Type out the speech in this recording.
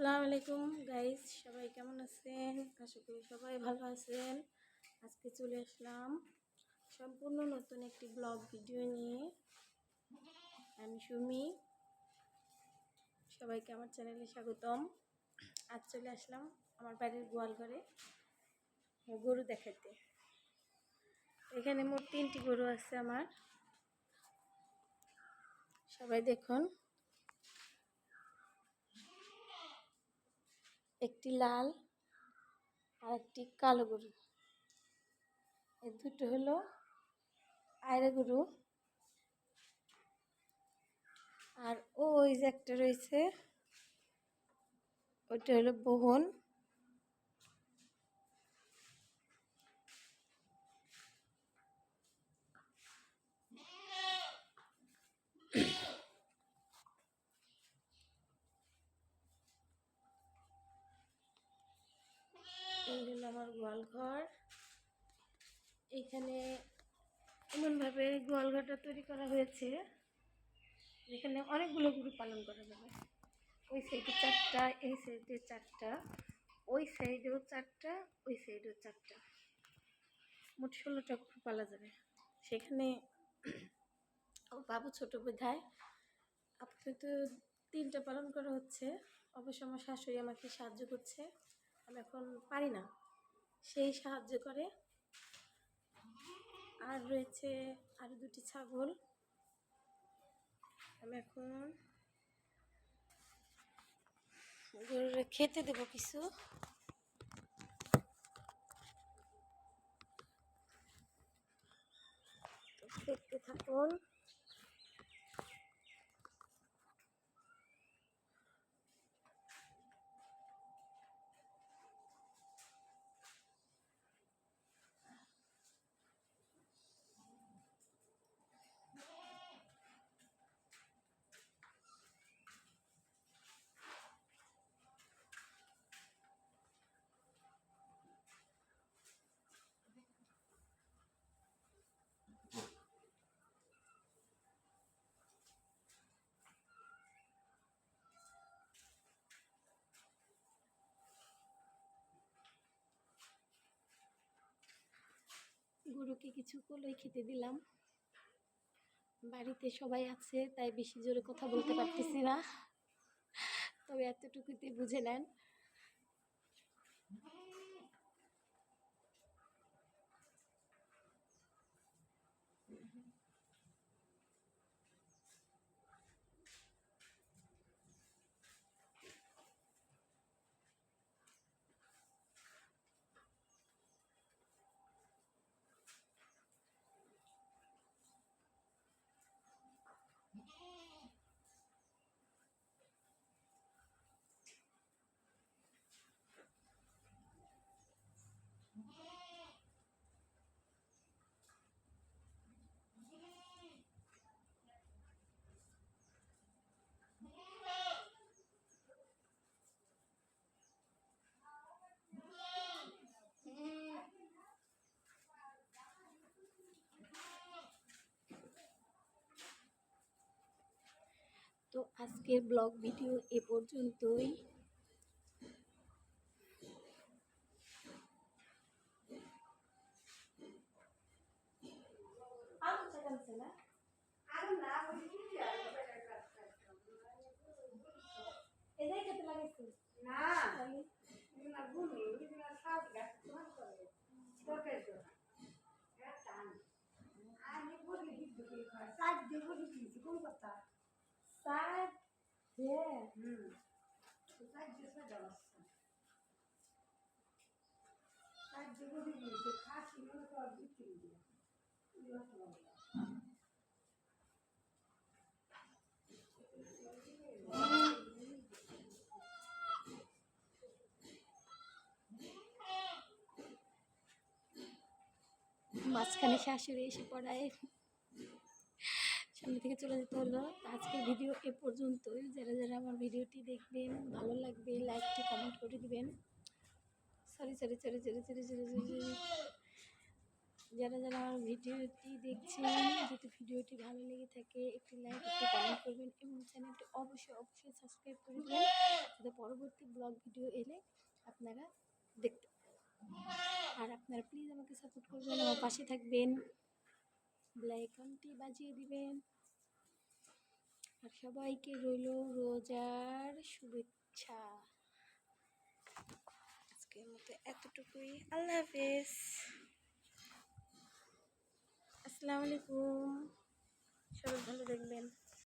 আসসালামু আলাইকুম গাইস, সবাই কেমন আছেন? আশা করি সবাই ভালো আছেন। আজকে চলে আসলাম সম্পূর্ণ নতুন একটি ব্লগ ভিডিও নিয়ে। আমি সুমি, সবাইকে আমার চ্যানেলে স্বাগতম। আজ চলে আসলাম আমার বাড়ির গোয়াল ঘরে গরু দেখাতে। এখানে মোট 3টি গরু আছে আমার। সবাই দেখুন, একটি লাল আর একটি কালো গরু। এই দুটো হলো আয়রা গরু, আর ওই যে একটা রয়েছে ওইটা হলো বহন। এই হলো আমার গোয়াল ঘর। এখানে এমনভাবে গোয়াল ঘরটা তৈরি করা হয়েছে যেখানে অনেকগুলো গরু পালন করা যাবে। ওই সাইডে 4টা, এই সাইডে 4টা, ওই সাইডেও 4টা, ওই সাইডেও 4টা, মোট 16টা গরু পালা যাবে। সেখানে বাবু ছোট বোধহয় আপাতত 3টা পালন করা হচ্ছে। অবশ্য আমার শাশুড়ি আমাকে সাহায্য করছে, আমি এখন পারি না, সেই সাহায্য করে। আর রয়েছে আরও 2টি ছাগল। আমি এখন গরুরে খেতে দেবো কিছু। দেখতে থাকুন। গরুকে কিছু কলই খেতে দিলাম। বাড়িতে সবাই আছে তাই বেশি জোরে কথা বলতে পারতেছি না, তবে এতটুকুতে বুঝে নেন। তো আজকের ব্লগ ভিডিও এ পর্যন্তই। মাঝখানে শাশুড়ি এসে পড়ায়, সামনে থেকে চলে যেতে হলো। আজকের ভিডিও এ পর্যন্তই। যারা যারা আমার ভিডিওটি দেখবেন, ভালো লাগবে লাইকটি কমেন্ট করে দিবেন। Sorry sorry sorry sorry sorry sorry sorry যারা যারা আমার ভিডিওটি দেখছেন, যদি ভিডিওটি ভালো লেগে থাকে একটি লাইক, একটি কমেন্ট করবেন এবং চ্যানেলটি অবশ্যই অবশ্যই সাবস্ক্রাইব করে দেবেন, যাতে পরবর্তী ব্লগ ভিডিও এলে আপনারা দেখতে আর আপনারা প্লিজ আমাকে সাপোর্ট করবেন, আমার পাশে থাকবেন, বেল আইকনটি বাজিয়ে দিবেন। আর সবাইকে রইল রোজার শুভেচ্ছা। আজকের মতো এতটুকুই, আল্লাহ হাফেজ, আসসালামু আলাইকুম, সবাই ভালো থাকবেন।